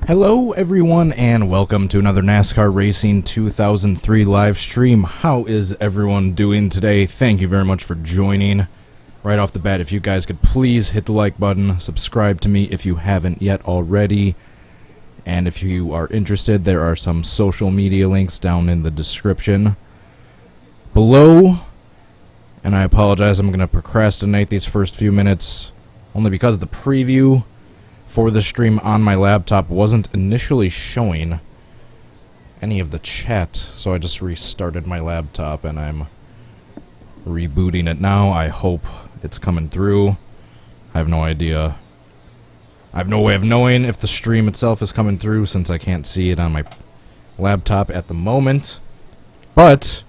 Hello everyone and welcome to another NASCAR Racing 2003 live stream. How is everyone doing today? Thank you very much for joining. Right off the bat, if you guys could please hit the like button, subscribe to me if you haven't yet already, and if you are interested, there are some social media links down in the description below. And I apologize, I'm going to procrastinate these first few minutes only because the preview for the stream on my laptop wasn't initially showing any of the chat, so I just restarted my laptop and I'm rebooting it now. I hope it's coming through. I have no idea. I have no way of knowing if the stream itself is coming through since I can't see it on my laptop at the moment. But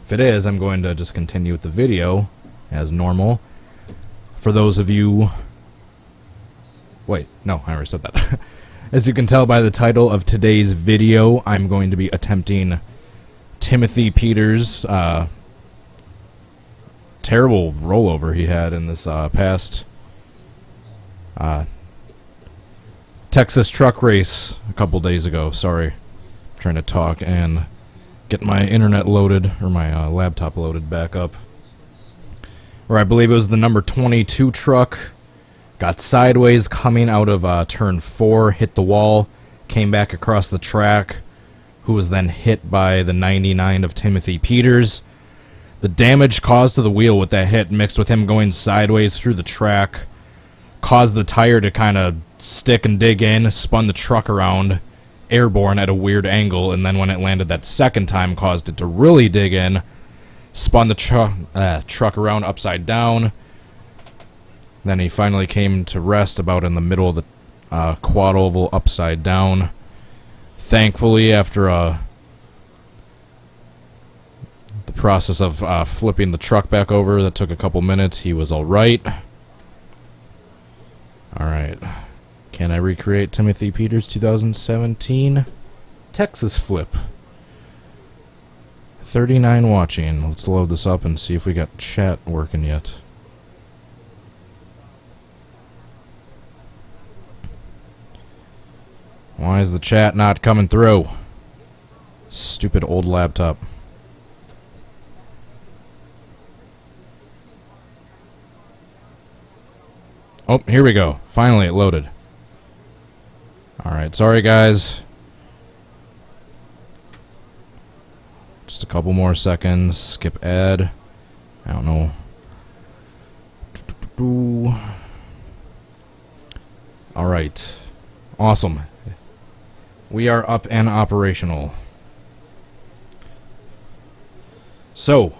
if it is, I'm going to just continue with the video as normal. For those of you... Wait, no, I already said that. As you can tell by the title of today's video, I'm going to be attempting Timothy Peters' terrible rollover he had in this past Texas truck race a couple days ago. Sorry, I'm trying to talk and get my internet loaded, or my laptop loaded back up. Or I believe it was the number 22 truck. Got sideways coming out of turn 4, hit the wall, came back across the track, who was then hit by the 99 of Timothy Peters. The damage caused to the wheel with that hit, mixed with him going sideways through the track, caused the tire to kind of stick and dig in, spun the truck around, airborne at a weird angle, and then when it landed that second time, caused it to really dig in, spun the truck around upside down. Then he finally came to rest about in the middle of the quad oval upside down. Thankfully, after the process of flipping the truck back over that took a couple minutes, he was alright. Alright. Can I recreate Timothy Peters' 2017 Texas flip? 39 watching. Let's load this up and see if we got chat working yet. Why is the chat not coming through? Stupid old laptop. Oh, here we go. Finally it loaded. Alright, sorry guys. Just a couple more seconds. Skip ad. I don't know. Alright. Awesome. We are up and operational. So,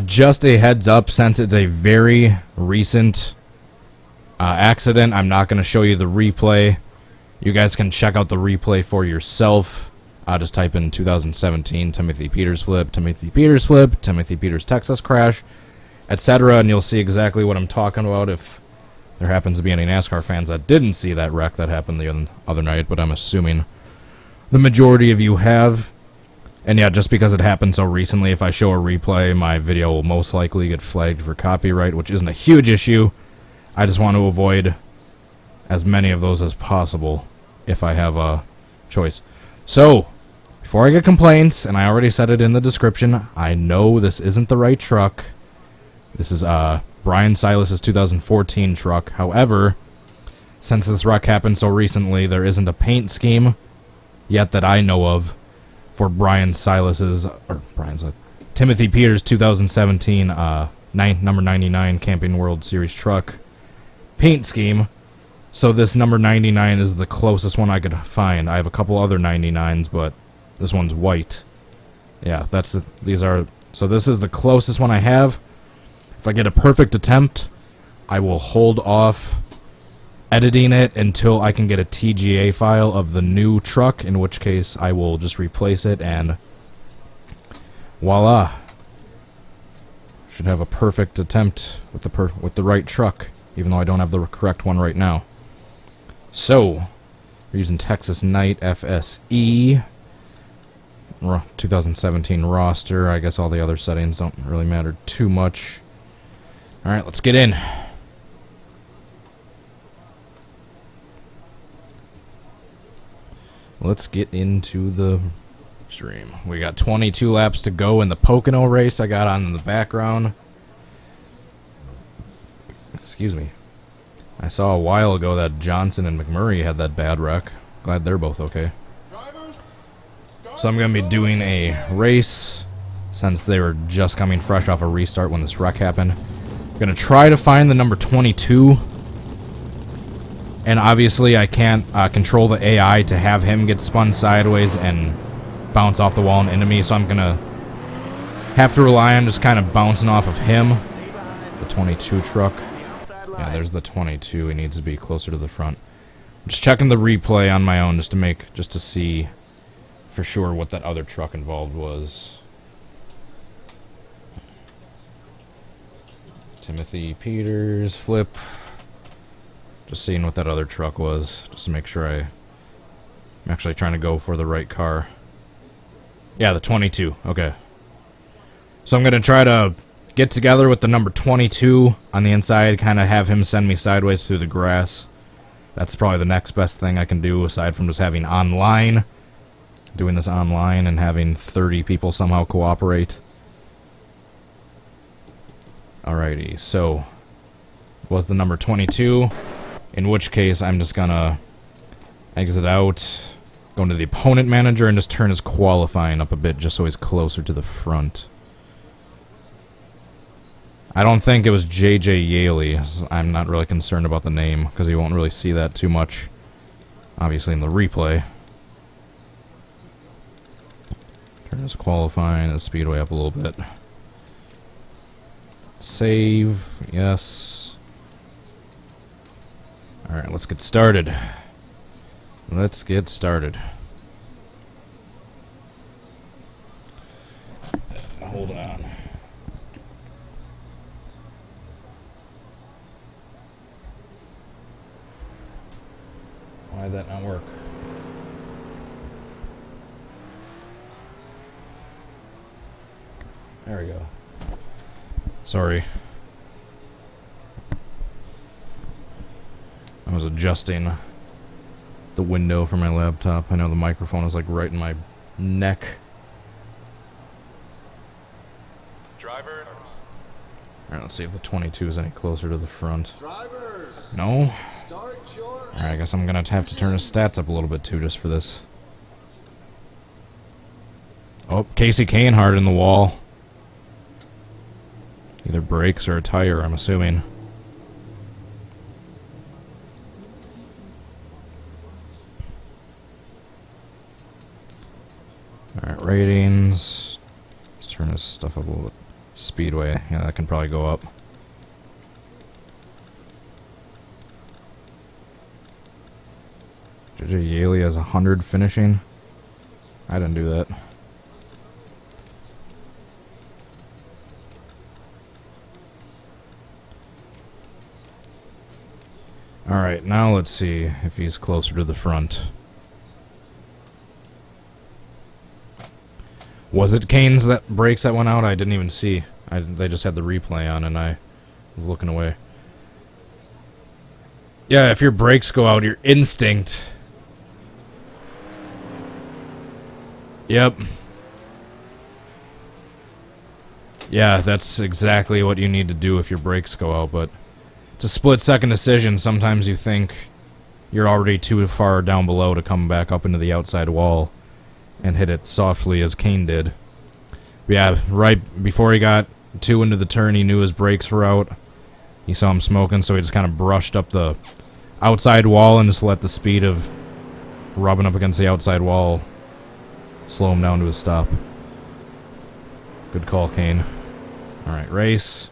just a heads up, since it's a very recent accident, I'm not going to show you the replay. You guys can check out the replay for yourself. Just type in 2017 Timothy Peters flip, Timothy Peters flip, Timothy Peters Texas crash, etc., and you'll see exactly what I'm talking about if there happens to be any NASCAR fans that didn't see that wreck that happened the other night, but I'm assuming the majority of you have. And yeah, just because it happened so recently, if I show a replay, my video will most likely get flagged for copyright, which isn't a huge issue. I just want to avoid as many of those as possible if I have a choice. So, before I get complaints, and I already said it in the description, I know this isn't the right truck. This is Bryan Silas' 2014 truck. However, since this wreck happened so recently, there isn't a paint scheme yet that I know of for Timothy Peters' 2017 number 99 Camping World Series truck paint scheme. So this number 99 is the closest one I could find. I have a couple other 99s, but this one's white. Yeah, so this is the closest one I have. If I get a perfect attempt, I will hold off editing it until I can get a TGA file of the new truck, in which case I will just replace it and voila. Should have a perfect attempt with the right truck, even though I don't have the correct one right now. So, we're using Texas Night FSE 2017 roster. I guess all the other settings don't really matter too much. Alright, let's get in. let's get into the stream. We got 22 laps to go in the Pocono race I got on in the background. Excuse me. I saw a while ago that Johnson and McMurray had that bad wreck. Glad they're both okay. So I'm going to be doing a race since they were just coming fresh off a restart when this wreck happened. I'm going to try to find the number 22. And obviously I can't control the AI to have him get spun sideways and bounce off the wall and into me, so I'm going to have to rely on just kind of bouncing off of him. The 22 truck. Yeah, there's the 22. He needs to be closer to the front. I'm just checking the replay on my own just to see for sure what that other truck involved was. Timothy Peters, flip. Just seeing what that other truck was, just to make sure I'm actually trying to go for the right car. Yeah, the 22. Okay. So I'm going to try to get together with the number 22 on the inside, kind of have him send me sideways through the grass. That's probably the next best thing I can do, aside from just having online. Doing this online and having 30 people somehow cooperate. Alrighty, so was the number 22, in which case I'm just gonna exit out, go into the opponent manager, and just turn his qualifying up a bit just so he's closer to the front. I don't think it was J.J. Yaley. I'm not really concerned about the name, because you won't really see that too much, obviously, in the replay. Turn his qualifying, his speedway up a little bit. Save, yes. Alright, let's get started. Let's get started. Hold on. Why'd that not work? There we go. Sorry. I was adjusting the window for my laptop. I know the microphone is like right in my neck. Driver. Alright, let's see if the 22 is any closer to the front. Drivers. No? Start your Alright, I guess I'm gonna have to turn his stats up a little bit too just for this. Oh, Casey Cainhard in the wall. Either brakes or a tire, I'm assuming. Alright, ratings. Let's turn this stuff up a little bit. Speedway, yeah, that can probably go up. J.J. Yaley has 100 finishing. I didn't do that. Alright, now let's see if he's closer to the front. Was it Kane's brakes that went out? I didn't even see. They just had the replay on and I was looking away. Yeah, if your brakes go out, your instinct... Yep. Yeah, that's exactly what you need to do if your brakes go out, but... It's a split-second decision. Sometimes you think you're already too far down below to come back up into the outside wall and hit it softly as Kane did. But yeah, right before he got two into the turn, he knew his brakes were out. He saw him smoking, so he just kind of brushed up the outside wall and just let the speed of rubbing up against the outside wall slow him down to a stop. Good call, Kane. Alright, race.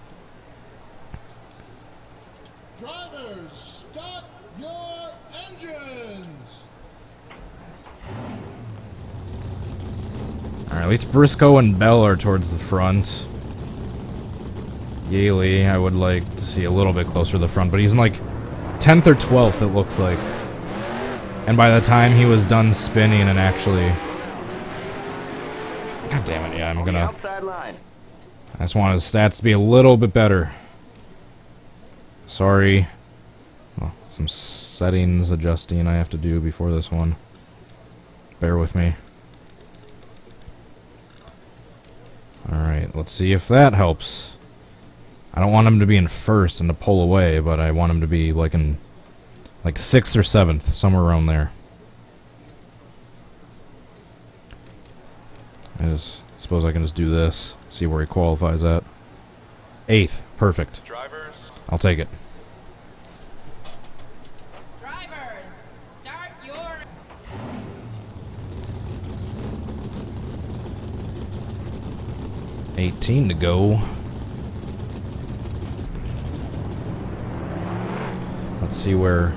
drivers, start your engines. Alright, at least Briscoe and Bell are towards the front. Yaley, I would like to see a little bit closer to the front, but he's in like 10th or 12th, it looks like. And by the time he was done spinning and actually... God damn it, yeah, I'm gonna... I just want his stats to be a little bit better. Sorry. Well, some settings adjusting I have to do before this one. bear with me. Alright, let's see if that helps. I don't want him to be in first and to pull away, but I want him to be like in like 6th or 7th, somewhere around there. I suppose I can just do this, see where he qualifies at. 8th, perfect. Drivers. I'll take it. Drivers, start your... 18 to go. Let's see where...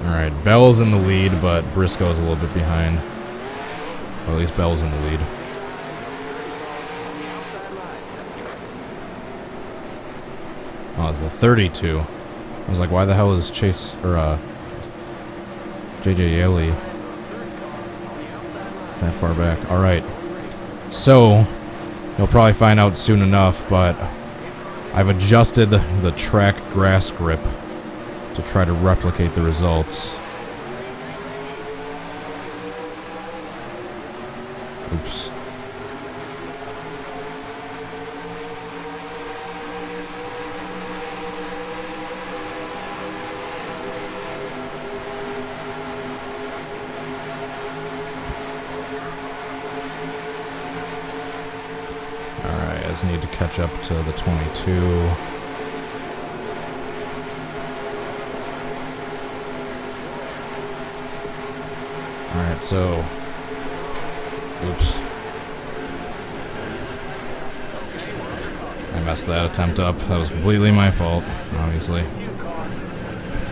Alright, Bell's in the lead, but Briscoe's a little bit behind. Or at least Bell's in the lead. Oh, it's the 32. I was like, why the hell is Chase, or, JJ Yaley that far back? Alright. So, you'll probably find out soon enough, but I've adjusted the track grass grip to try to replicate the results. Oops. Alright, I just need to catch up to the 22. Alright, so... Oops. I messed that attempt up. That was completely my fault, obviously.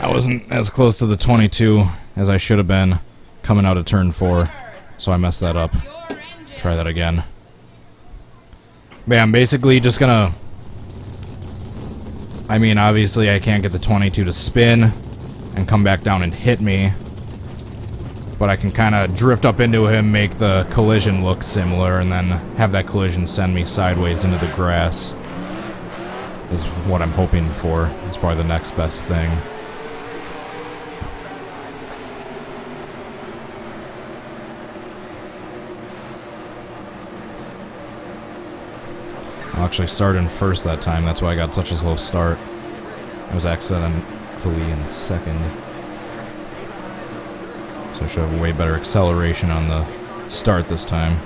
I wasn't as close to the 22 as I should have been coming out of turn 4, so I messed that up. Try that again. But yeah, I'm basically just gonna... I mean, obviously I can't get the 22 to spin and come back down and hit me. But I can kind of drift up into him, make the collision look similar, and then have that collision send me sideways into the grass. Is what I'm hoping for. It's probably the next best thing. I'll actually start in first that time, that's why I got such a slow start. I was accidentally in second. So I should have way better acceleration on the start this time.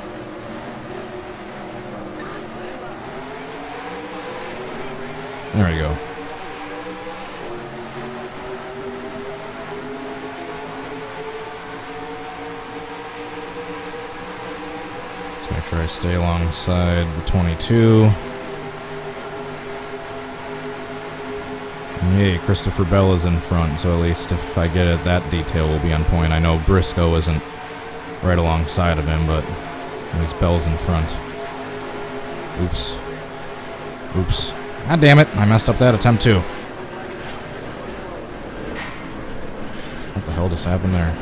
There we go. So make sure I stay alongside the 22. Yay, Christopher Bell is in front, so at least if I get it, that detail will be on point. I know Briscoe isn't right alongside of him, but at least Bell's in front. Oops. Oops. God damn it, I messed up that attempt too. What the hell just happened there?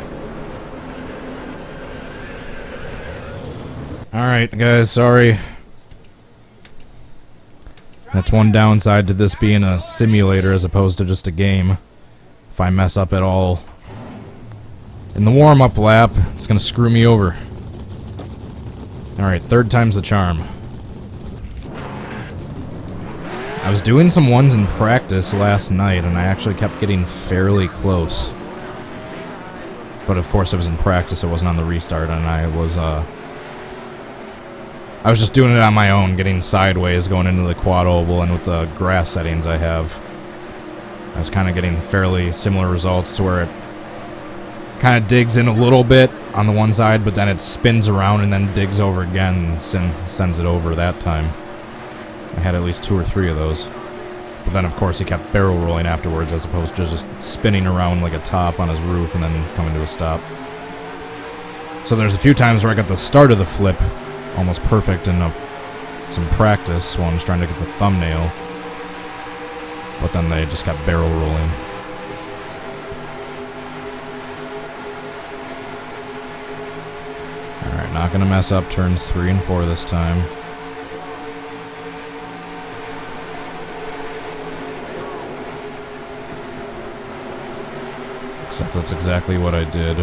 Alright, guys, sorry. That's one downside to this being a simulator as opposed to just a game. If I mess up at all in the warm-up lap, it's gonna screw me over. Alright, third time's the charm. I was doing some ones in practice last night, and I actually kept getting fairly close. But of course it was in practice, it wasn't on the restart, and I was just doing it on my own, getting sideways, going into the quad oval, and with the grass settings I have, I was kind of getting fairly similar results to where it kind of digs in a little bit on the one side, but then it spins around and then digs over again and sends it over that time. I had at least 2 or 3 of those. But then, of course, he kept barrel rolling afterwards as opposed to just spinning around like a top on his roof and then coming to a stop. So there's a few times where I got the start of the flip almost perfect in some practice while I'm just trying to get the thumbnail. But then they just kept barrel rolling. Alright, not gonna mess up turns 3 and 4 this time. Except that's exactly what I did.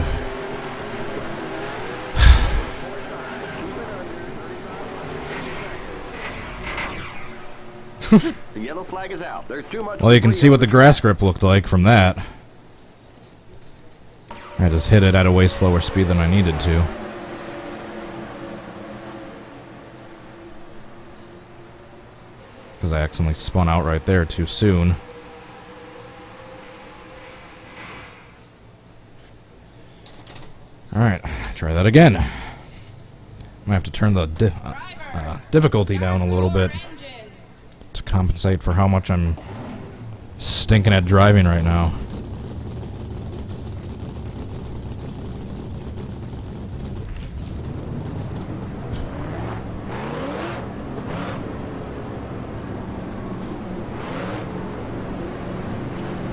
The yellow flag is out. There's too much. Well, you can see what the grass grip looked like from that. I just hit it at a way slower speed than I needed to. Because I accidentally spun out right there too soon. Alright, try that again. I'm gonna have to turn the difficulty down a little bit to compensate for how much I'm stinking at driving right now.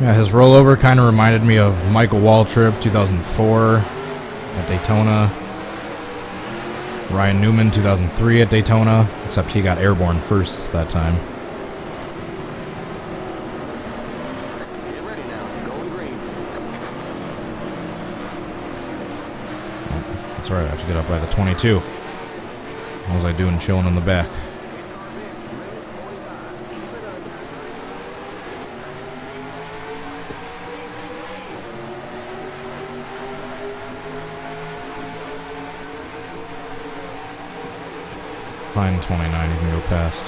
Yeah, his rollover kind of reminded me of Michael Waltrip, 2004 at Daytona. Ryan Newman, 2003 at Daytona, except he got airborne first that time. Get ready now. Going green. Oh, that's right, I have to get up by the 22. What was I doing chilling in the back? Fine, 29, you can go past.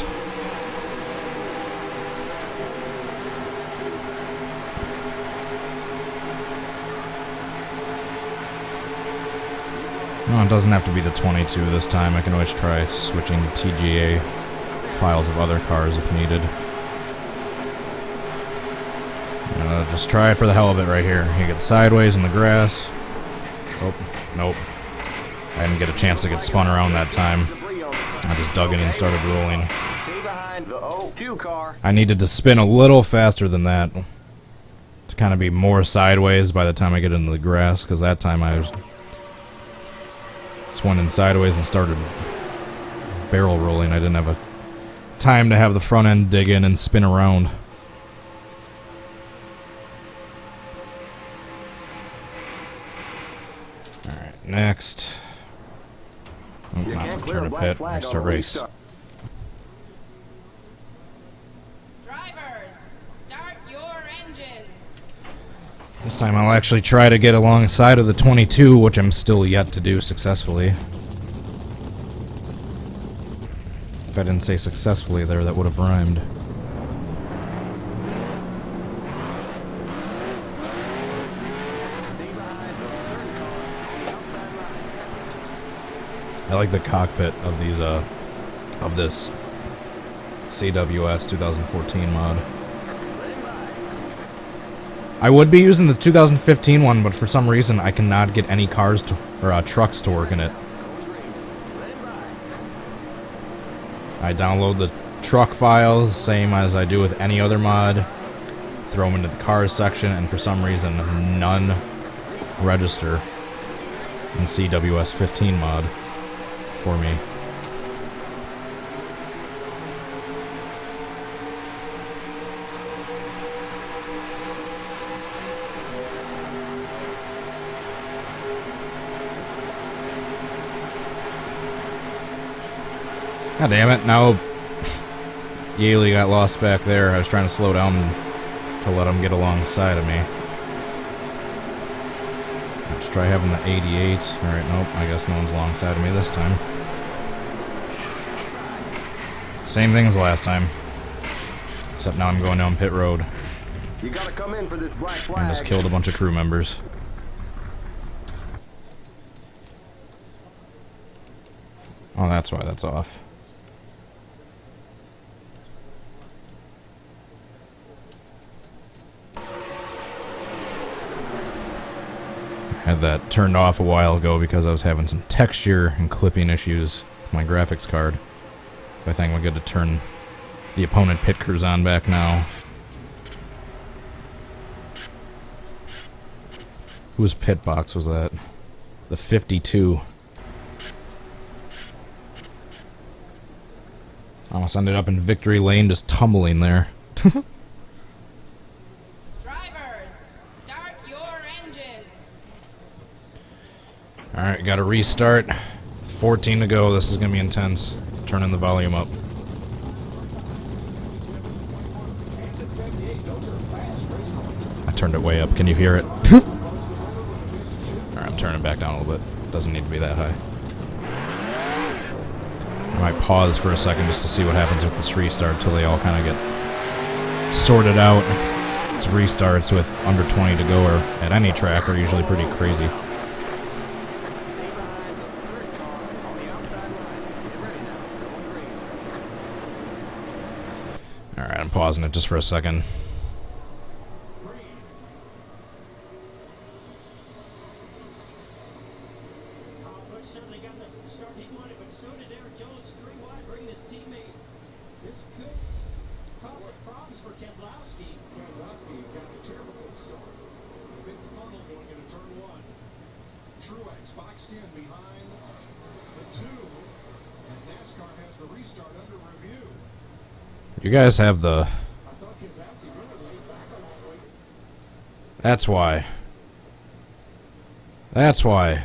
No, it doesn't have to be the 22 this time. I can always try switching to TGA files of other cars if needed. Just try it for the hell of it right here. You get sideways in the grass. Oh, nope. I didn't get a chance to get spun around that time. I just dug in and started rolling. Stay behind the 02 car. I needed to spin a little faster than that to kind of be more sideways by the time I get into the grass, because that time I just went in sideways and started barrel rolling. I didn't have a time to have the front end dig in and spin around. Alright, next. Oh, You now can't clear turn a a black pit, flag on restart a race. restart. Drivers, start your engines. This time I'll actually try to get alongside of the 22, which I'm still yet to do successfully. If I didn't say successfully there, that would have rhymed. I like the cockpit of these, of this CWTS 2014 mod. I would be using the 2015 one, but for some reason I cannot get any cars to, or trucks to work in it. I download the truck files, same as I do with any other mod, throw them into the cars section, and for some reason none register in CWS 15 mod for me. God damn it, now Yaley got lost back there. I was trying to slow down to let him get alongside of me. Let's try having the 88. Alright, nope, I guess no one's alongside of me this time. Same thing as last time. Except now I'm going down pit road. You gotta come in for this black flag. And just killed a bunch of crew members. Oh, that's why that's off. Had that turned off a while ago because I was having some texture and clipping issues with my graphics card. I think we're good to turn the opponent pit crews on back now. Whose pit box was that? The 52. Almost ended up in victory lane just tumbling there. Drivers, start your engines. Alright, gotta restart. 14 to go. This is gonna be intense. Turning the volume up. I turned it way up. Can you hear it? Alright, I'm turning it back down a little bit. Doesn't need to be that high. I might pause for a second just to see what happens with this restart till they all kind of get sorted out. These restarts with under 20 to go or at any track are usually pretty crazy. Alright, I'm pausing it just for a second. You guys have the... That's why. That's why.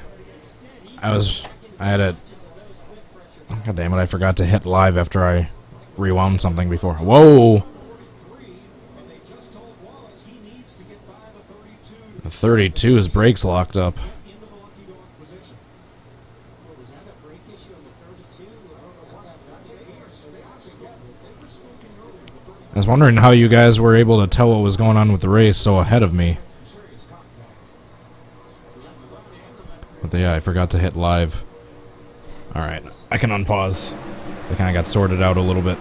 I had it... God damn it, I forgot to hit live after I rewound something before. Whoa! The 32's brakes locked up. I was wondering how you guys were able to tell what was going on with the race so ahead of me. But yeah, I forgot to hit live. Alright, I can unpause. They kind of got sorted out a little bit.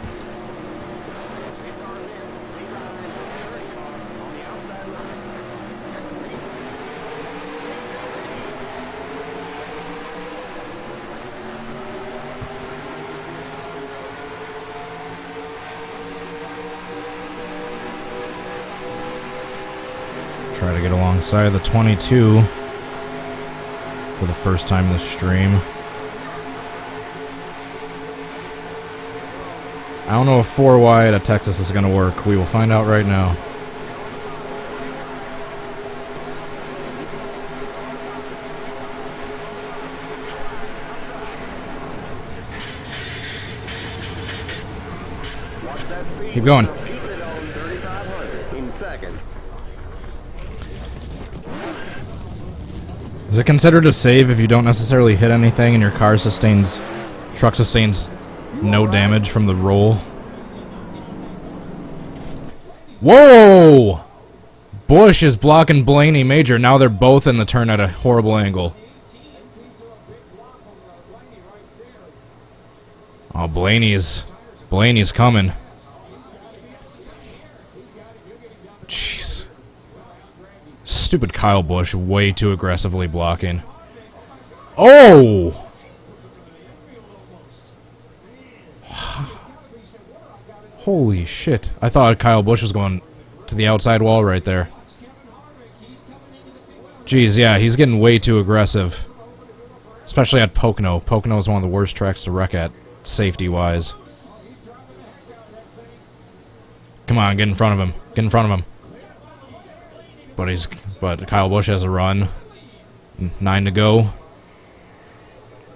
Try to get alongside the 22 for the first time this stream. I don't know if 4 wide at Texas is going to work. We will find out right now. Keep going. Is it considered a save if you don't necessarily hit anything and your truck sustains no damage from the roll? Whoa! Bush is blocking Blaney Major. Now they're both in the turn at a horrible angle. Oh, Blaney's coming. Jeez. Stupid Kyle Busch way too aggressively blocking. Oh! Holy shit. I thought Kyle Busch was going to the outside wall right there. Jeez, yeah, he's getting way too aggressive. Especially at Pocono. Pocono is one of the worst tracks to wreck at, safety-wise. Come on, get in front of him. Get in front of him. But Kyle Busch has a run. 9 to go.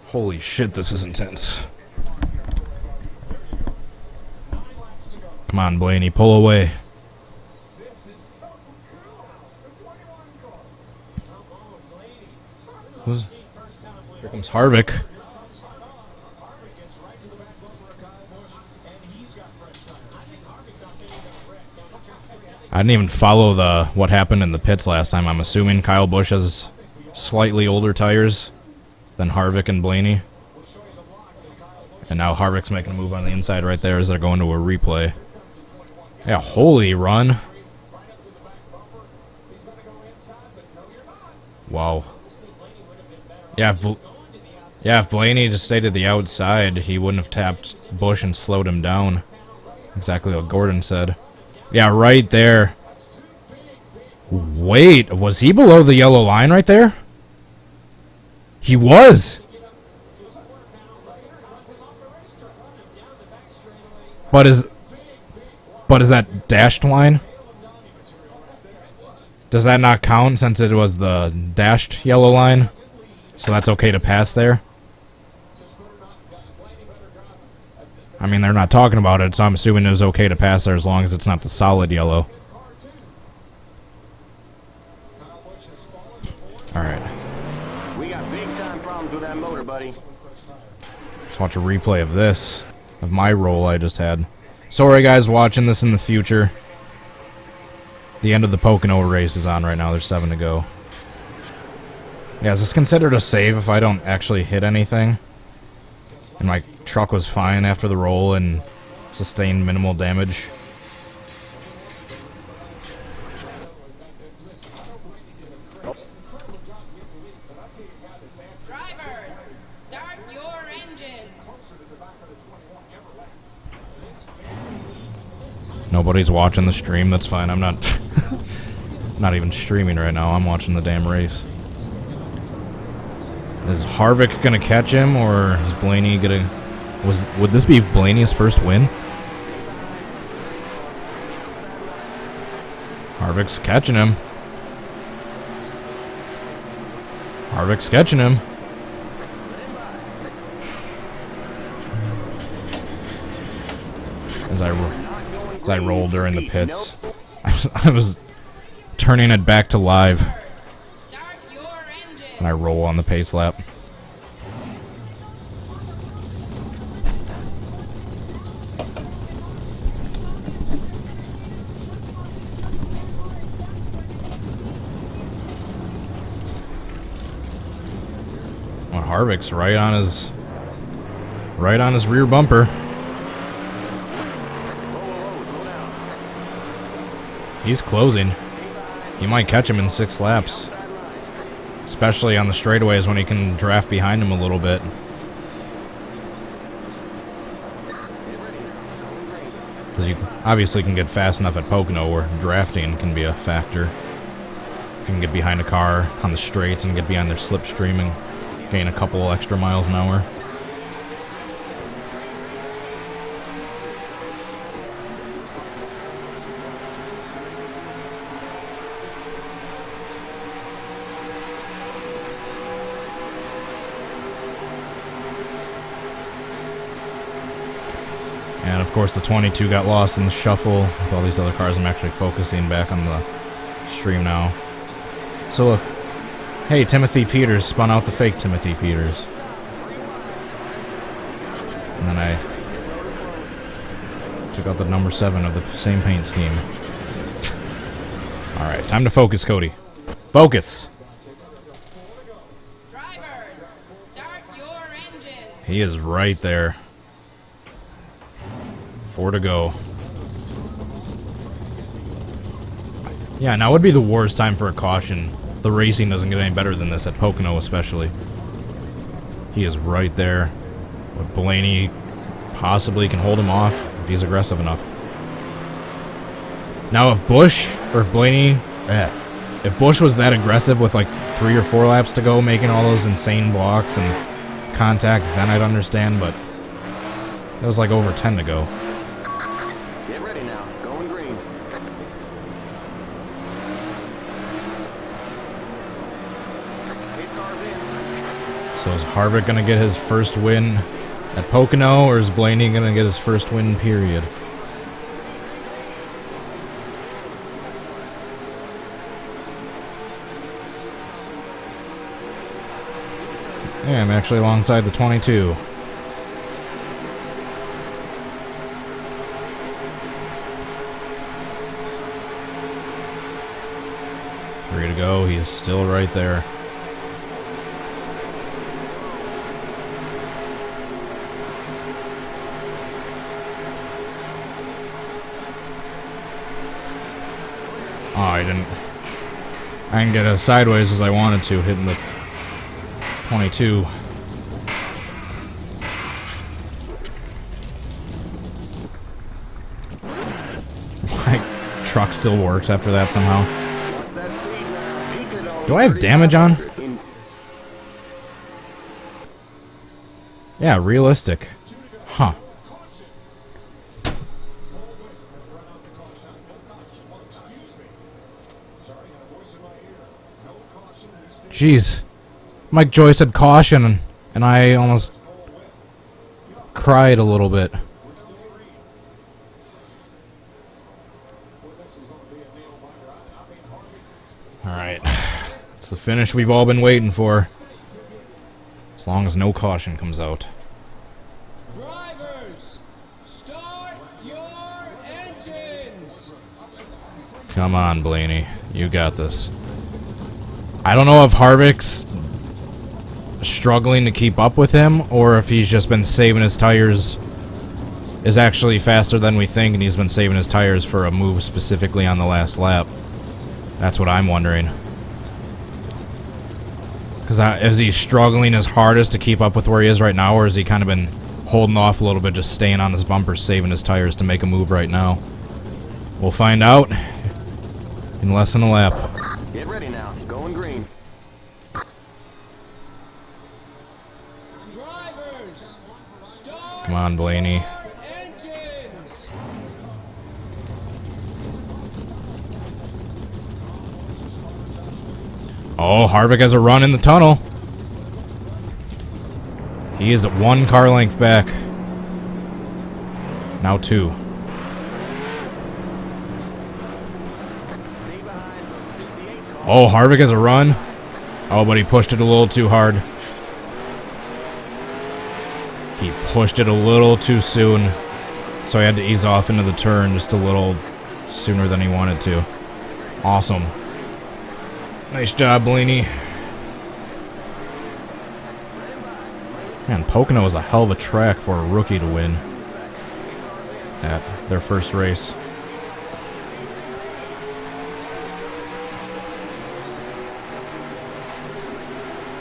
Holy shit, this is intense. Come on, Blaney, pull away. Here comes Harvick. I didn't even follow what happened in the pits last time. I'm assuming Kyle Busch has slightly older tires than Harvick and Blaney. And now Harvick's making a move on the inside right there as they're going to a replay. Yeah, holy run. Wow. Yeah, if Blaney just stayed to the outside, he wouldn't have tapped Busch and slowed him down. Exactly what Gordon said. Yeah, right there. Wait, was he below the yellow line right there? He was. But is that dashed line? Does that not count since it was the dashed yellow line? So that's okay to pass there? I mean, they're not talking about it, so I'm assuming it was okay to pass there as long as it's not the solid yellow. Alright. We got big time problems with that motor, buddy. Let's watch a replay of this, of my roll I just had. Sorry guys watching this in the future. The end of the Pocono race is on right now. There's 7 to go. Yeah, is this considered a save if I don't actually hit anything? And my truck was fine after the roll and sustained minimal damage? Drivers, start your engines. Nobody's watching the stream, that's fine. I'm not not even streaming right now. I'm watching the damn race. Is Harvick gonna catch him, or is Blaney gonna... Would this be Blaney's first win? Harvick's catching him. Harvick's catching him. As I rolled during the pits, I was turning it back to live, Start your engine. and I roll on the pace lap. Well, Harvick's right on his rear bumper. He's closing. He might catch him in 6 laps. Especially on the straightaways when he can draft behind him a little bit. Because you obviously can get fast enough at Pocono where drafting can be a factor. You can get behind a car on the straights and get behind their slipstream and gain a couple extra miles an hour. And of course the 22 got lost in the shuffle with all these other cars. I'm actually focusing back on the stream now. So look, hey, Timothy Peters spun out the fake Timothy Peters. And then I took out the number 7 of the same paint scheme. Alright, time to focus, Cody. Focus! Drivers, start your engine. He is right there. 4 to go. Yeah, now would be the worst time for a caution. The racing doesn't get any better than this, at Pocono especially. He is right there. But Blaney possibly can hold him off if he's aggressive enough. Now if Busch, or if Blaney, if Busch was that aggressive with like 3 or 4 laps to go, making all those insane blocks and contact, then I'd understand, but it was like over 10 to go. Get ready now. Going green. Eight cars in. So is Harvick going to get his first win at Pocono, or is Blaney going to get his first win, period? Yeah, I'm actually alongside the 22. Three to go. He is still right there. Oh, I didn't get as sideways as I wanted to, hitting the 22. My truck still works after that somehow. Do I have damage on? Yeah, realistic. Huh. Jeez. Mike Joy said caution, and I almost cried a little bit. Alright. It's the finish we've all been waiting for. As long as no caution comes out. Drivers, start your engines. Come on, Blaney. You got this. I don't know if Harvick's struggling to keep up with him, or if he's just been saving his tires, is actually faster than we think, and he's been saving his tires for a move specifically on the last lap. That's what I'm wondering. Because is he struggling his hardest to keep up with where he is right now, or has he kind of been holding off a little bit, just staying on his bumper, saving his tires to make a move right now? We'll find out in less than a lap. Get ready now. Going green. Drivers, start Come on, Blaney. your engines. Oh, Harvick has a run in the tunnel. He is at 1 car length back. Now 2. Oh, Harvick has a run. Oh, but he pushed it a little too hard. He pushed it a little too soon. So he had to ease off into the turn just a little sooner than he wanted to. Awesome. Nice job, Blaney. Man, Pocono is a hell of a track for a rookie to win at their first race.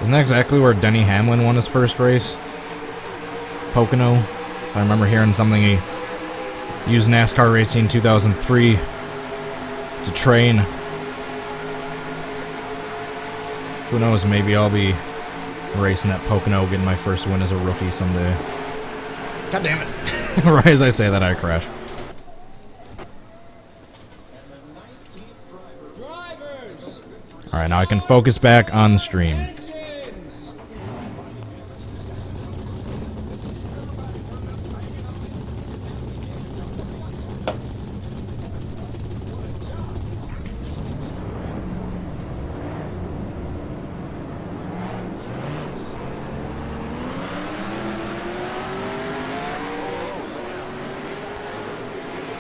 Isn't that exactly where Denny Hamlin won his first race? Pocono. So I remember hearing something, he used NASCAR Racing 2003 to train. Who knows, maybe I'll be racing at Pocono, getting my first win as a rookie someday. God damn it. Right as I say that, I crash. Drivers, Alright, now I can focus back on the stream. engines.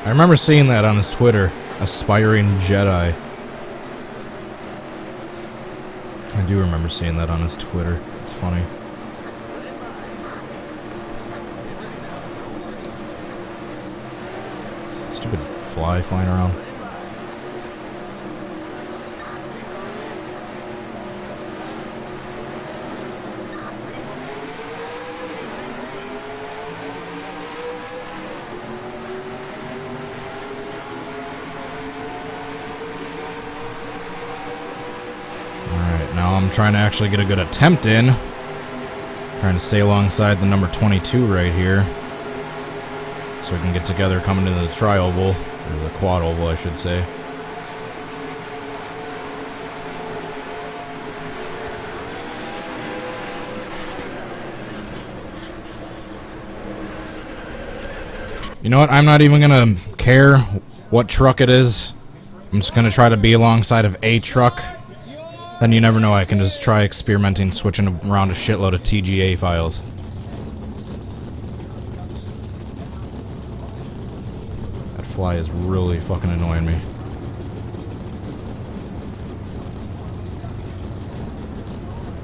I remember seeing that on his Twitter, Aspiring Jedi. I do remember seeing that on his Twitter. It's funny. Stupid fly flying around. Now I'm trying to actually get a good attempt in. Trying to stay alongside the number 22 right here. So we can get together coming to the tri-oval, or the quad-oval I should say. You know what, I'm not even going to care what truck it is. I'm just going to try to be alongside of a truck. Then you never know, I can just try experimenting, switching around a shitload of TGA files. That fly is really fucking annoying me.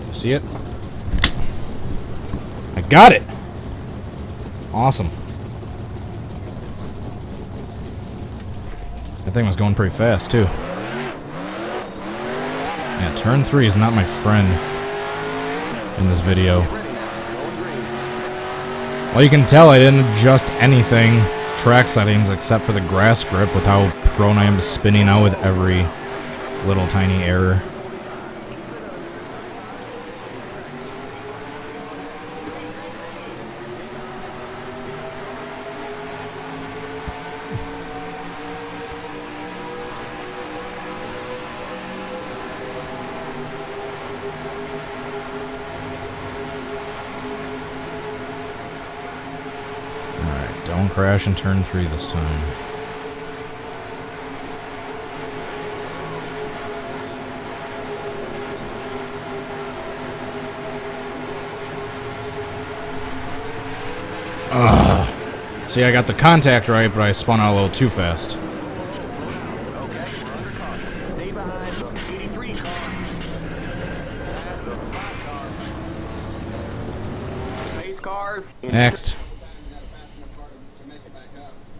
You see it? I got it! Awesome. That thing was going pretty fast, too. Yeah, turn 3 is not my friend in this video. Well, you can tell I didn't adjust anything, track settings, except for the grass grip with how prone I am to spinning out with every little tiny error. crash in turn 3 this time. See, I got the contact right, but I spun out a little too fast. Okay, we're under caution. Stay behind the 83 car. And the 5 car. 8 cars. Next.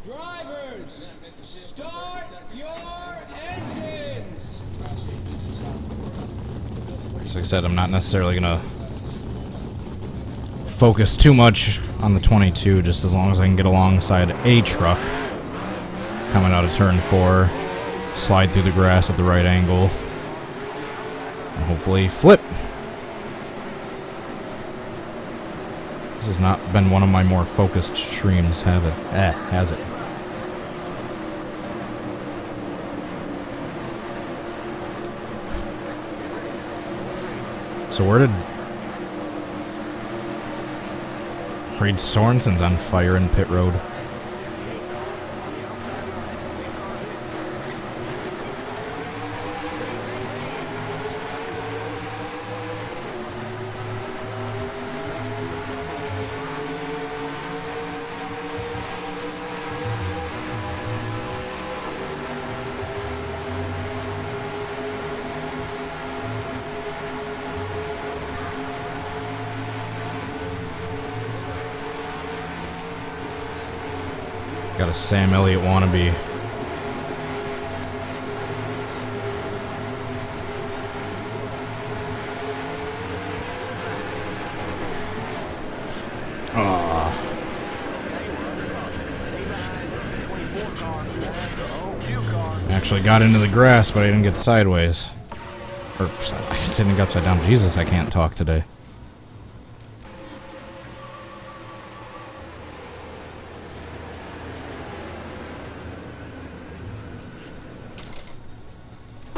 Drivers, start your engines. So like I said, I'm not necessarily going to focus too much on the 22, just as long as I can get alongside a truck coming out of turn 4, slide through the grass at the right angle, and hopefully flip. This has not been one of my more focused streams, has it? So where did Reed Sorensen's on fire in pit road? Got a Sam Elliott wannabe. Actually got into the grass, but I didn't get sideways. Or, I didn't get upside down. Jesus, I can't talk today.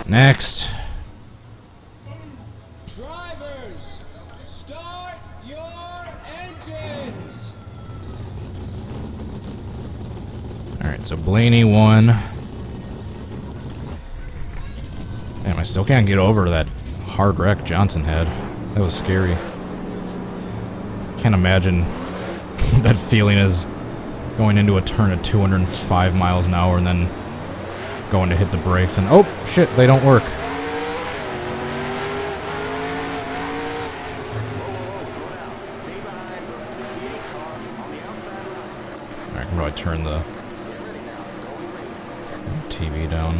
Next. Drivers, start your engines. Alright, so Blaney won. Damn, I still can't get over that hard wreck Johnson had. That was scary. Can't imagine what that feeling is going into a turn at 205 miles an hour and then going to hit the brakes and oh shit, they don't work. I can probably turn the TV down.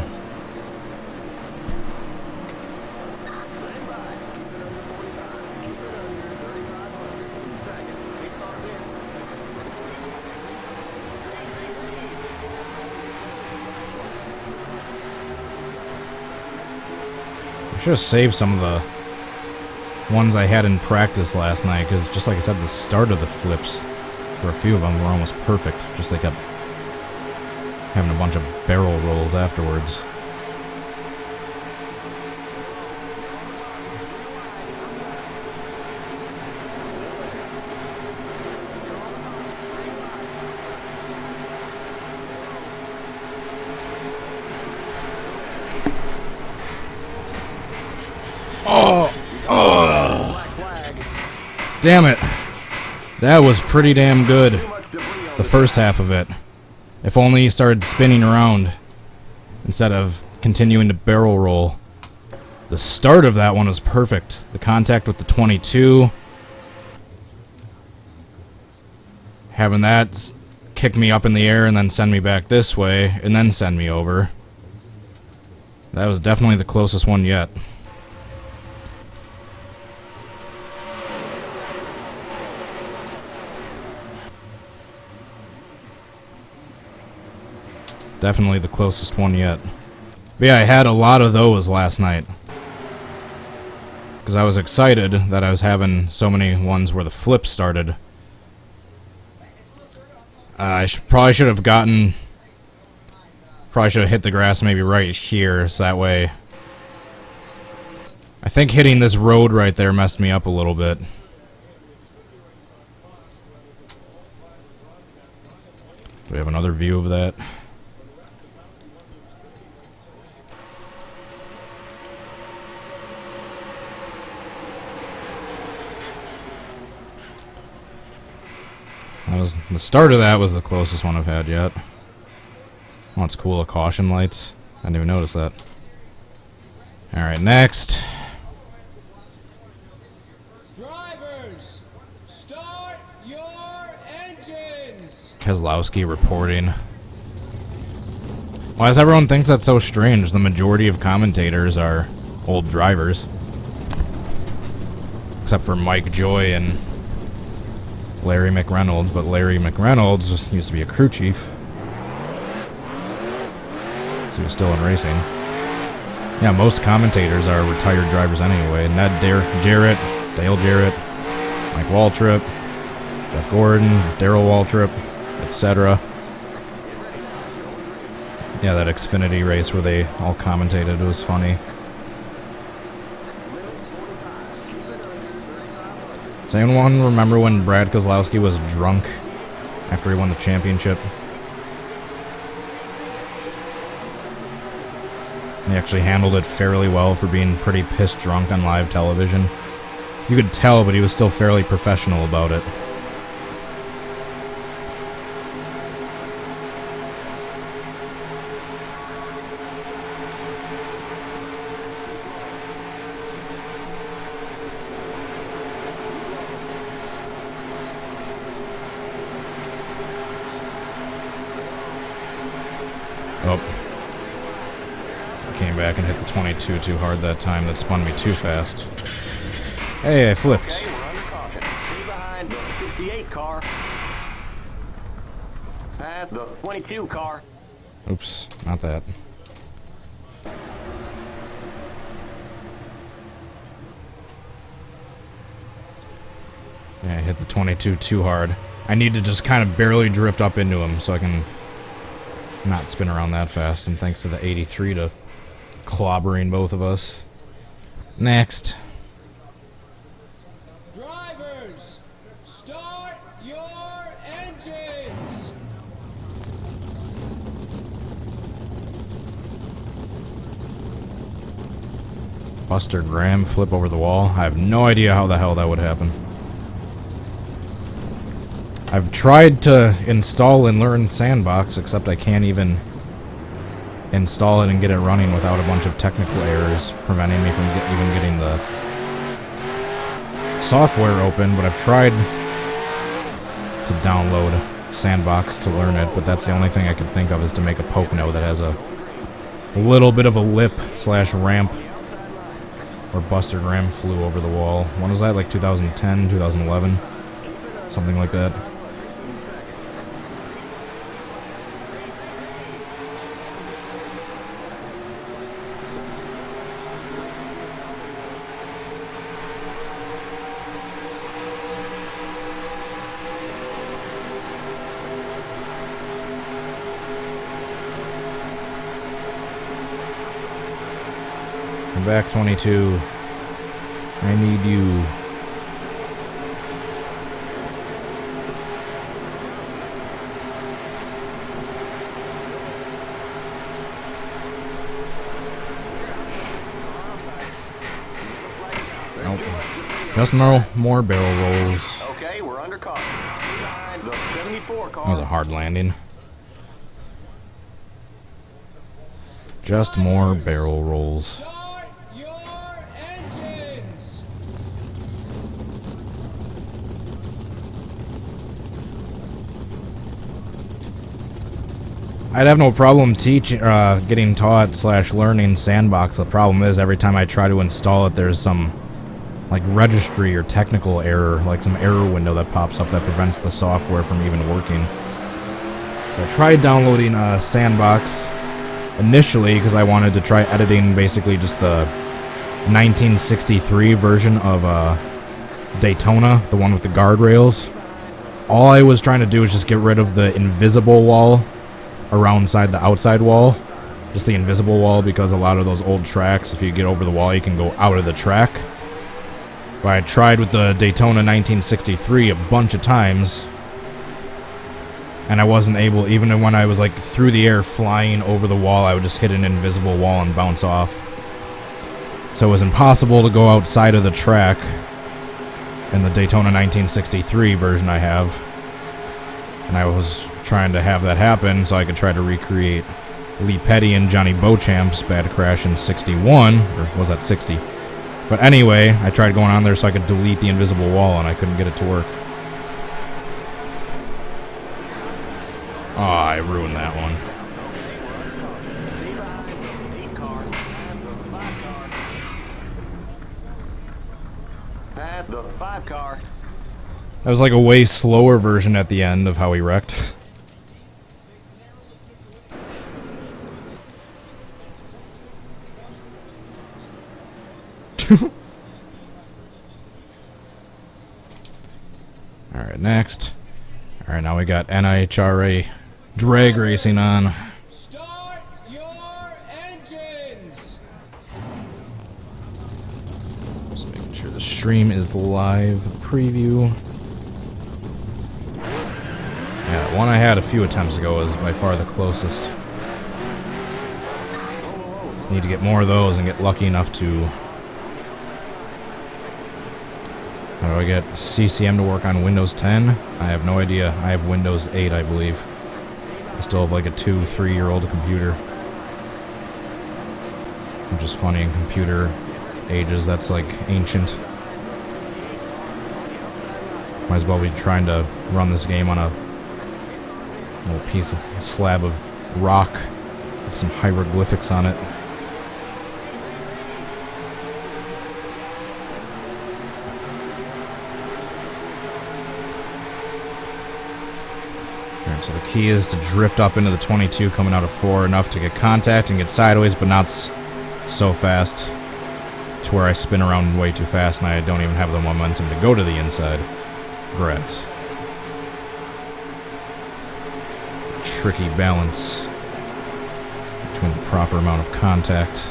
I should have saved some of the ones I had in practice last night, because just like I said, the start of the flips for a few of them were almost perfect. Just they kept having a bunch of barrel rolls afterwards. Damn it. That was pretty damn good. The first half of it. If only he started spinning around instead of continuing to barrel roll. The start of that one was perfect. The contact with the 22. Having that kick me up in the air and then send me back this way and then send me over. That was definitely the closest one yet. Definitely the closest one yet. But yeah, I had a lot of those last night. Because I was excited that I was having so many ones where the flip started. I probably should have gotten... Probably should have hit the grass maybe right here, so that way... I think hitting this road right there messed me up a little bit. we have another view of that? That was the start of that was the closest one I've had yet. Oh, it's cool, the caution lights. I didn't even notice that. Alright, next. Drivers, start your engines. Keselowski reporting. Why does everyone think that's so strange? The majority of commentators are old drivers. Except for Mike Joy and Larry McReynolds, but Larry McReynolds used to be a crew chief. So he was still in racing. Yeah, most commentators are retired drivers anyway. Ned Jarrett, Dale Jarrett, Mike Waltrip, Jeff Gordon, Darrell Waltrip, etc. Yeah, that Xfinity race where they all commentated was funny. Does anyone remember when Brad Keselowski was drunk after he won the championship? He actually handled it fairly well for being pretty pissed drunk on live television. You could tell, but he was still fairly professional about it. Oh. I came back and hit the 22 too hard that time. That spun me too fast. Hey, I flipped. Okay, we're under caution. Stay behind the 58 car. At the 22 car. Oops, not that. Yeah, I hit the 22 too hard. I need to just kind of barely drift up into him so I can not spin around that fast, and thanks to the 83 to clobbering both of us. Next. Drivers, start your engines. Buster Graham flip over the wall. I have no idea how the hell that would happen. I've tried to install and learn Sandbox, except I can't even install it and get it running without a bunch of technical errors preventing me from even getting the software open, but I've tried to download Sandbox to learn it, but that's the only thing I can think of is to make a Pocono that has a little bit of a lip/ramp where Buster Graham flew over the wall. When was that? Like 2010, 2011? Something like that. Come back, 22. I need you. Nope. Just no more barrel rolls. Okay, we're under caution. Behind the 74 car. That was a hard landing. Just more barrel rolls. Start your engines. I'd have no problem getting taught / learning Sandbox. The problem is every time I try to install it, there's some like registry or technical error, like some error window that pops up that prevents the software from even working. So I tried downloading Sandbox initially because I wanted to try editing basically just the 1963 version of Daytona, the one with the guardrails. All I was trying to do was just get rid of the invisible wall around the outside wall. Just the invisible wall, because a lot of those old tracks, if you get over the wall, you can go out of the track. But I tried with the Daytona 1963 a bunch of times, And I wasn't able, even when I was like through the air flying over the wall, I would just hit an invisible wall and bounce off. So it was impossible to go outside of the track in the Daytona 1963 version I have. And I was trying to have that happen so I could try to recreate Lee Petty and Johnny Beauchamp's bad crash in 61, or was that 60? But anyway, I tried going on there so I could delete the invisible wall, and I couldn't get it to work. Oh, I ruined that one. At the 5 car. That was like a way slower version at the end of how he wrecked. Alright, next. Alright, now we got NHRA drag racing on. Start your engines. Just making sure the stream is live. Preview. Yeah, the one I had a few attempts ago was by far the closest. Just need to get more of those and get lucky enough to... How do I get CCM to work on Windows 10? I have no idea. I have Windows 8, I believe. I still have like a 2-3-year-old computer. Which is funny in computer ages, that's like ancient. Might as well be trying to run this game on a little piece of slab of rock with some hieroglyphics on it. Alright, so the key is to drift up into the 22 coming out of 4 enough to get contact and get sideways, but not so fast to where I spin around way too fast and I don't even have the momentum to go to the inside grass. It's a tricky balance between the proper amount of contact.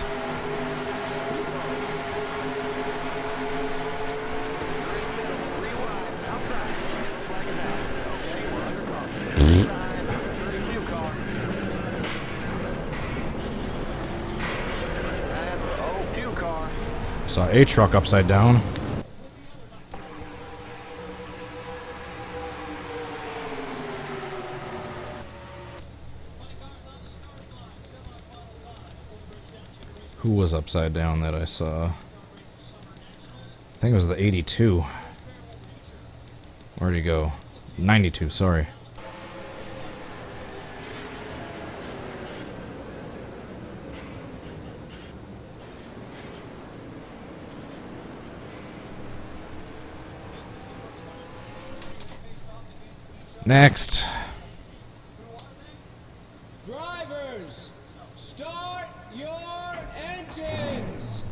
Saw a truck upside down. Who was upside down that I saw? I think it was the 82. Where'd he go? 92, sorry. Next. Drivers, start your engines.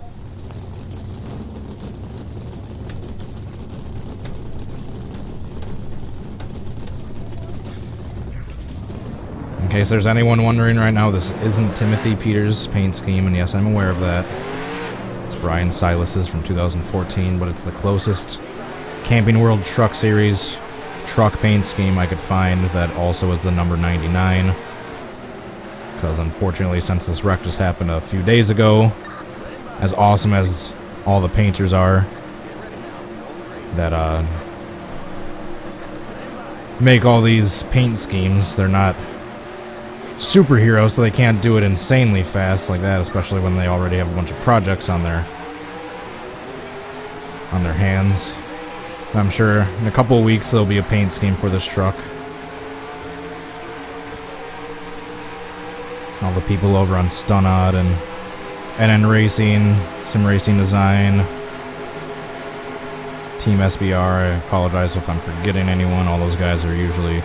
In case there's anyone wondering right now, this isn't Timothy Peters' paint scheme, and yes, I'm aware of that. It's Bryan Silas's from 2014, but it's the closest Camping World Truck Series truck paint scheme I could find that also is the number 99. Because unfortunately, since this wreck just happened a few days ago, as awesome as all the painters are that make all these paint schemes, they're not superheroes, so they can't do it insanely fast like that, especially when they already have a bunch of projects on their hands. I'm sure in a couple of weeks there'll be a paint scheme for this truck. All the people over on Stunod and NN Racing, Sim Racing Design, Team SBR, I apologize if I'm forgetting anyone. All those guys are usually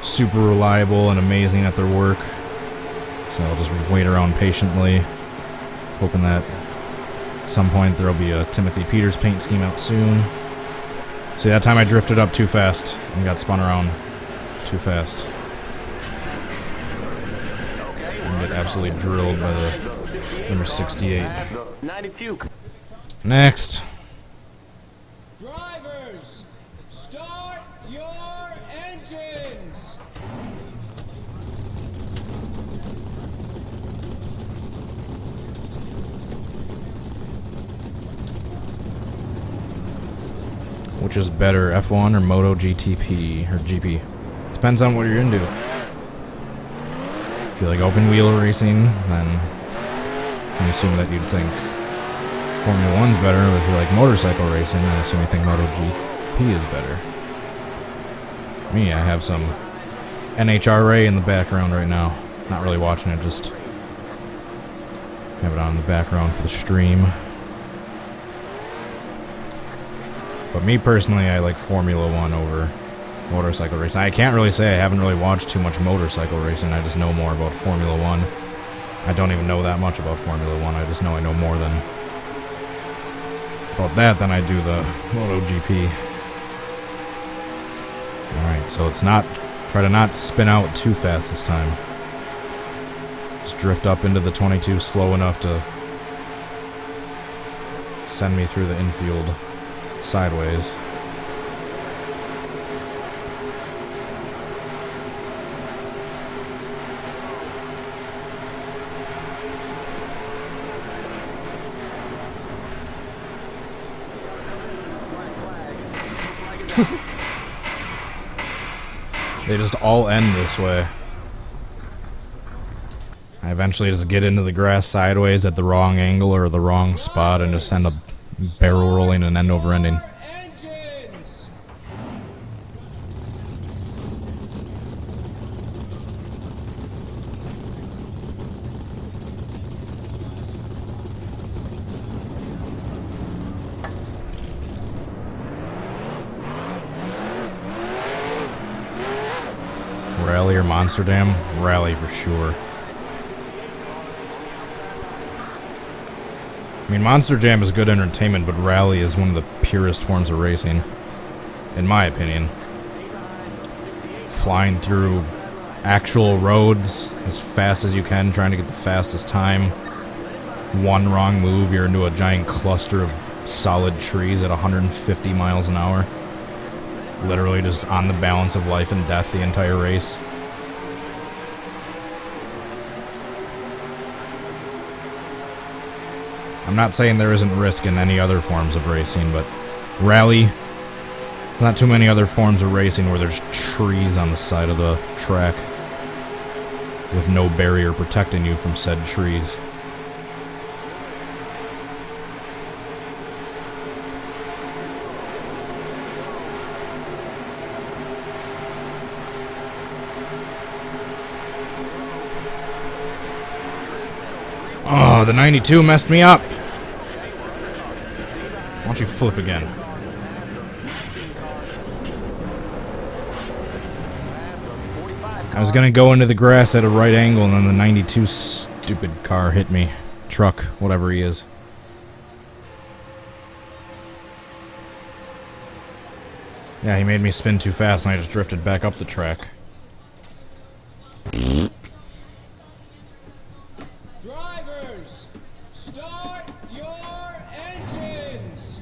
super reliable and amazing at their work. So I'll just wait around patiently, hoping that at some point there'll be a Timothy Peters paint scheme out soon. See, that time I drifted up too fast and got spun around too fast. And get absolutely drilled by the number 68. Next. Drivers, start your engines. Which is better, F1 or Moto GTP or GP? Depends on what you're into. If you like open wheel racing, then I assume that you'd think Formula 1's better. But if you like motorcycle racing, I assume you think Moto GP is better. Me, I have some NHRA in the background right now. Not really watching it, just have it on in the background for the stream. But me personally, I like Formula 1 over motorcycle racing. I can't really say I haven't really watched too much motorcycle racing. I just know more about Formula 1. I don't even know that much about Formula 1. I just know I know more than about that than I do the MotoGP. Alright, so it's not... Try to not spin out too fast this time. Just drift up into the 22 slow enough to send me through the infield sideways. They just all end this way. I eventually just get into the grass sideways at the wrong angle or the wrong spot and just end up barrel rolling and end over ending. Engines. Rally or Monster Dam? Rally for sure. I mean, Monster Jam is good entertainment, but Rally is one of the purest forms of racing, in my opinion. Flying through actual roads as fast as you can, trying to get the fastest time. One wrong move, you're into a giant cluster of solid trees at 150 miles an hour. Literally just on the balance of life and death the entire race. I'm not saying there isn't risk in any other forms of racing, but Rally, there's not too many other forms of racing where there's trees on the side of the track with no barrier protecting you from said trees. Oh, the 92 messed me up. Why don't you flip again? I was gonna go into the grass at a right angle and then the 92 stupid car hit me. Truck, whatever he is. Yeah, he made me spin too fast and I just drifted back up the track. Drivers, start your engines.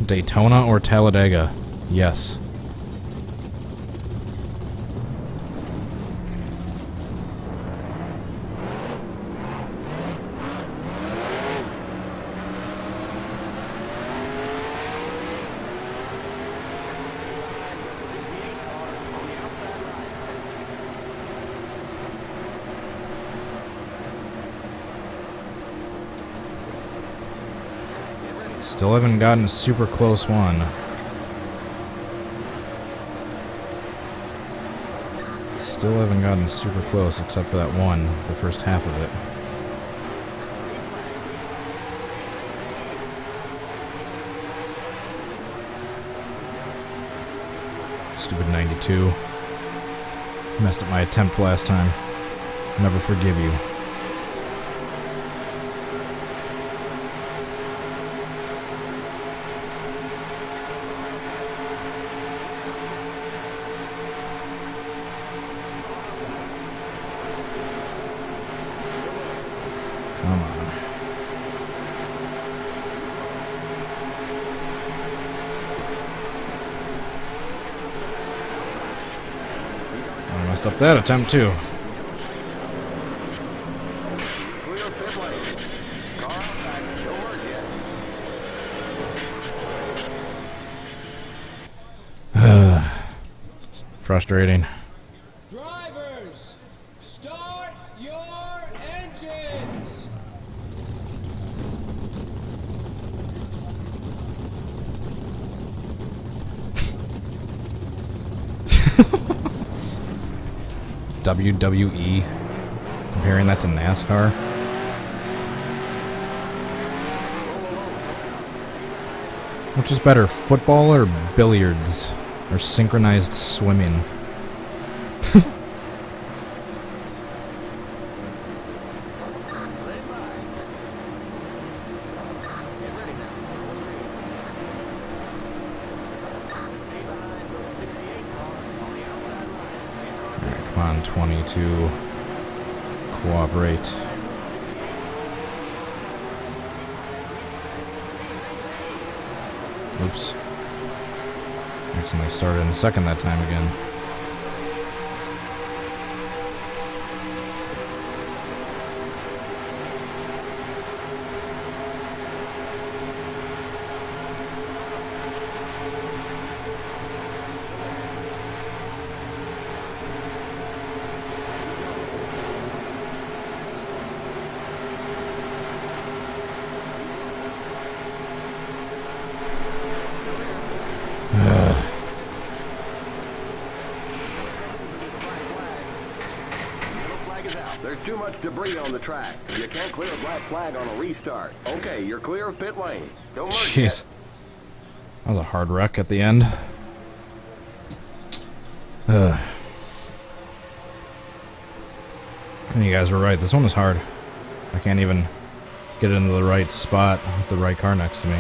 Daytona or Talladega? Yes. Still haven't gotten a super close one. Still haven't gotten super close except for that one, the first half of it. Stupid 92. Messed up my attempt last time. Never forgive you. Come on. I messed up that attempt too. Clear pit lane. Car on back. No work yet. Frustrating. Drivers, start your engines. WWE. Comparing that to NASCAR. Which is better, football or billiards? Or synchronized swimming? Come on, 22. Cooperate. Oops. Accidentally started in second that time again. There's too much debris on the track. You can't clear a black flag on a restart. Okay, you're clear of pit lane. Don't merge Jeez. yet. That was a hard wreck at the end. And you guys were right. This one was hard. I can't even get into the right spot with the right car next to me.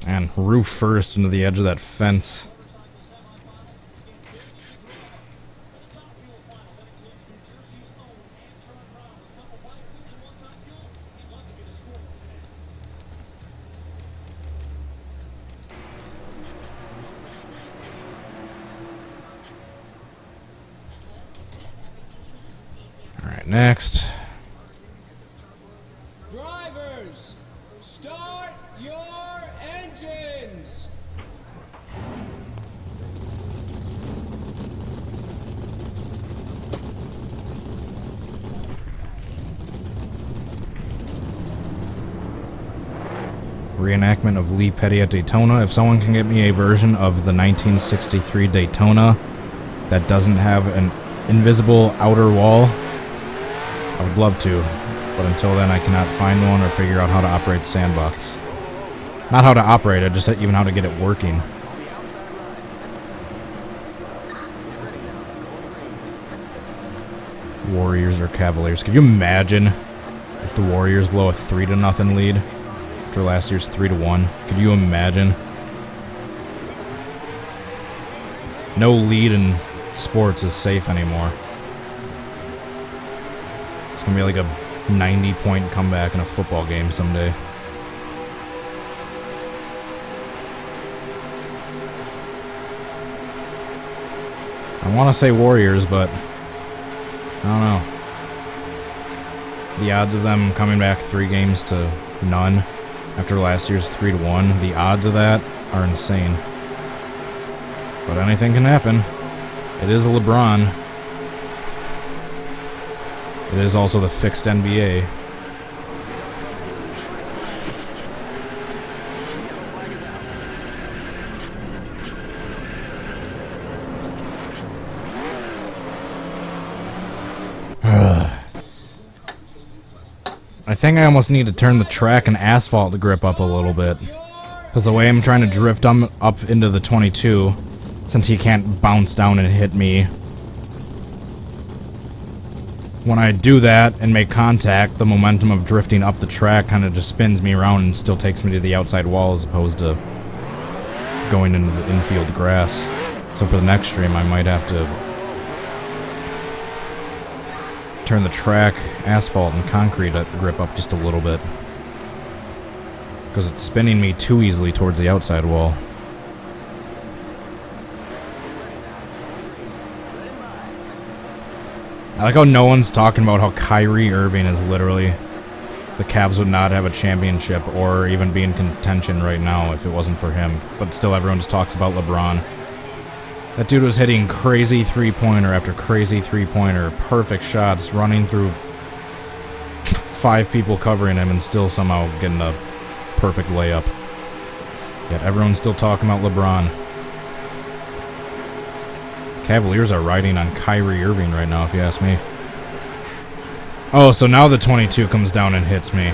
And roof first into the edge of that fence. Alright, next. Drivers, start your engines. Reenactment of Lee Petty at Daytona. If someone can get me a version of the 1963 Daytona that doesn't have an invisible outer wall, I would love to, but until then I cannot find one or figure out how to operate Sandbox. Not how to operate it, just even how to get it working. Warriors or Cavaliers. Could you imagine if the Warriors blow a 3-0 lead after last year's 3-1? Could you imagine? No lead in sports is safe anymore. It's gonna be like a 90-point comeback in a football game someday. I want to say Warriors, but I don't know. The odds of them coming back 3 games to none after last year's 3-1, the odds of that are insane. But anything can happen. It is LeBron. It is also the fixed NBA. I think I almost need to turn the track and asphalt to grip up a little bit. Because the way I'm trying to drift up into the 22, since he can't bounce down and hit me, when I do that and make contact, the momentum of drifting up the track kind of just spins me around and still takes me to the outside wall as opposed to going into the infield grass. So for the next stream, I might have to turn the track, asphalt, and concrete grip up just a little bit. Because it's spinning me too easily towards the outside wall. I like how no one's talking about how Kyrie Irving is literally... The Cavs would not have a championship or even be in contention right now if it wasn't for him. But still, everyone just talks about LeBron. That dude was hitting crazy three-pointer after crazy three-pointer. Perfect shots, running through 5 people covering him and still somehow getting a perfect layup. Yet everyone's still talking about LeBron. Cavaliers are riding on Kyrie Irving right now, if you ask me. Oh, so now the 22 comes down and hits me.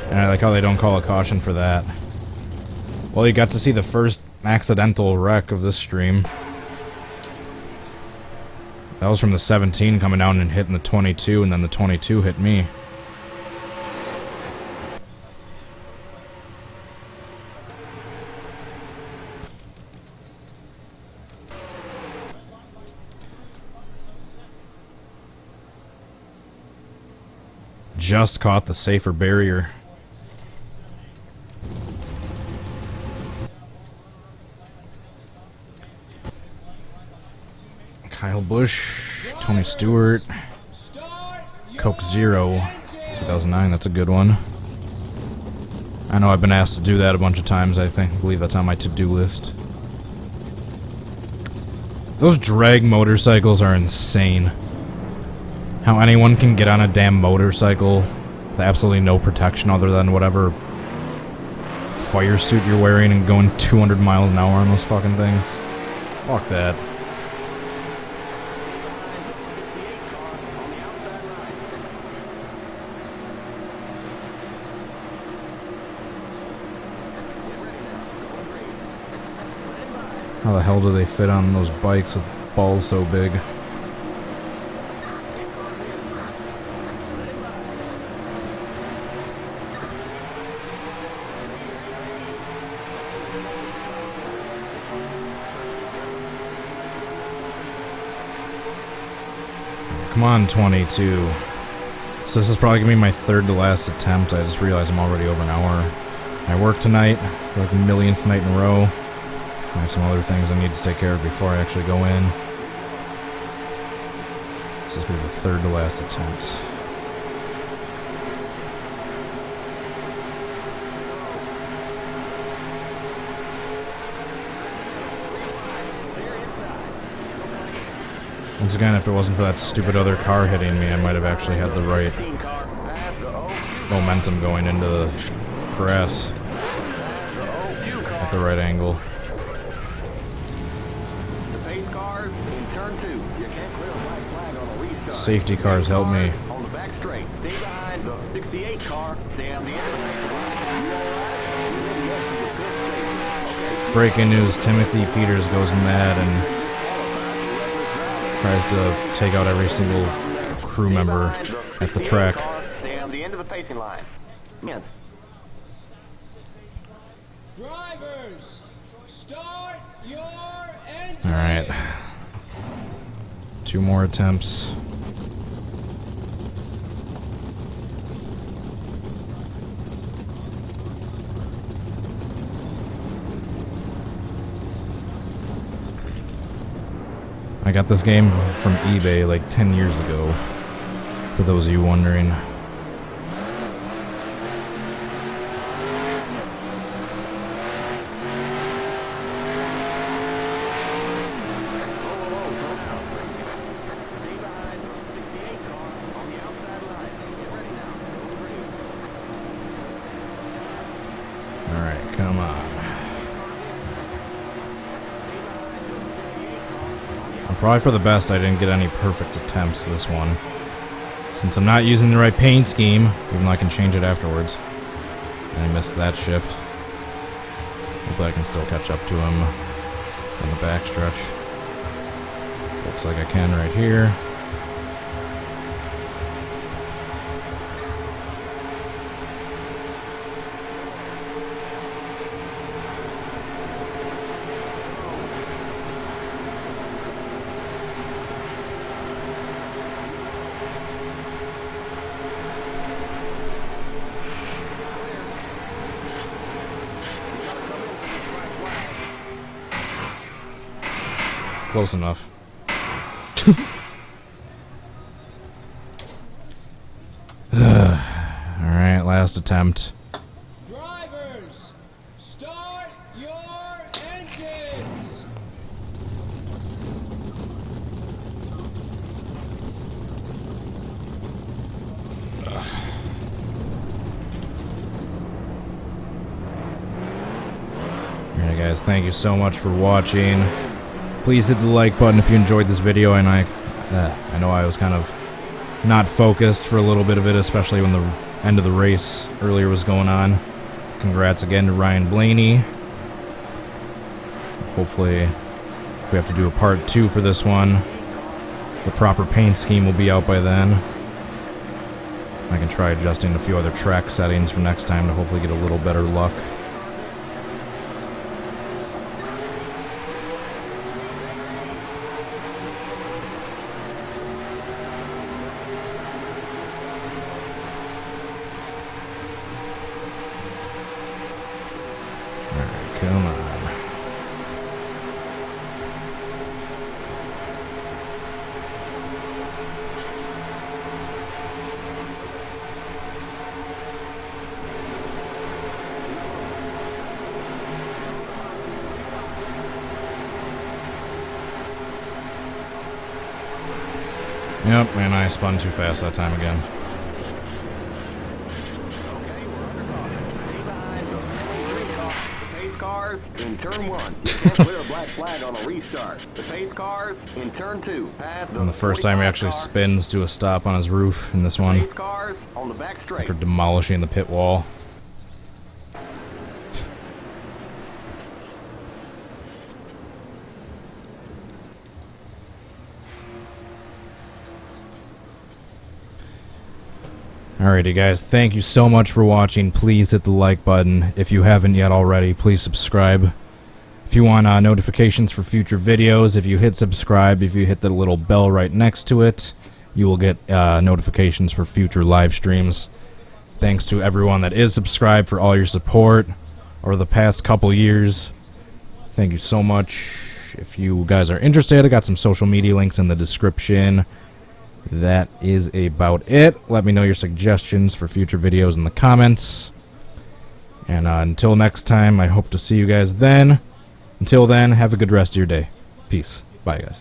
And I like how they don't call a caution for that. Well, you got to see the first accidental wreck of this stream. That was from the 17 coming down and hitting the 22, and then the 22 hit me. Just caught the safer barrier. Kyle Busch, Tony Stewart, Coke Zero, 2009, that's a good one. I know I've been asked to do that a bunch of times, I believe that's on my to-do list. Those drag motorcycles are insane. How anyone can get on a damn motorcycle with absolutely no protection other than whatever fire suit you're wearing and going 200 miles an hour on those fucking things. Fuck that. How the hell do they fit on those bikes with balls so big? Come on, 22. So this is probably going to be my third to last attempt. I just realized I'm already over an hour. I work tonight for like the millionth night in a row. I have some other things I need to take care of before I actually go in. This is going to be the third to last attempt. Once again, if it wasn't for that stupid other car hitting me, I might have actually had the right momentum going into the grass at the right angle. Safety cars help me. Breaking news, Timothy Peters goes mad and tries to take out every single crew member at the track. Drivers, start your engines. All right. 2 more attempts. I got this game from eBay like 10 years ago, for those of you wondering. Alright, come on. Probably for the best I didn't get any perfect attempts this one, since I'm not using the right paint scheme, even though I can change it afterwards. And I missed that shift. Hopefully I can still catch up to him on the backstretch. Looks like I can right here. Close enough. Alright, last attempt. Drivers, start your engines. Alright guys, thank you so much for watching. Please hit the like button if you enjoyed this video, and I know I was kind of not focused for a little bit of it, especially when the end of the race earlier was going on. Congrats again to Ryan Blaney. Hopefully, if we have to do a part 2 for this one, the proper paint scheme will be out by then. I can try adjusting a few other track settings for next time to hopefully get a little better luck. Alright, come on. Yep, and I spun too fast that time again. Okay, we're under caution. Stay behind the 23 car. The pace cars in turn 1. You can't clear a black flag on a restart. The pace cars in turn 2. Pass And the first time he actually spins to a stop on his roof in this one, pace cars on the back straight. after demolishing the pit wall. Alrighty guys, thank you so much for watching. Please hit the like button. If you haven't yet already, please subscribe. If you want notifications for future videos, if you hit subscribe, if you hit the little bell right next to it, you will get notifications for future live streams. Thanks to everyone that is subscribed for all your support over the past couple years. Thank you so much. If you guys are interested, I got some social media links in the description. That is about it. Let me know your suggestions for future videos in the comments. And until next time, I hope to see you guys then. Until then, have a good rest of your day. Peace. Bye, guys.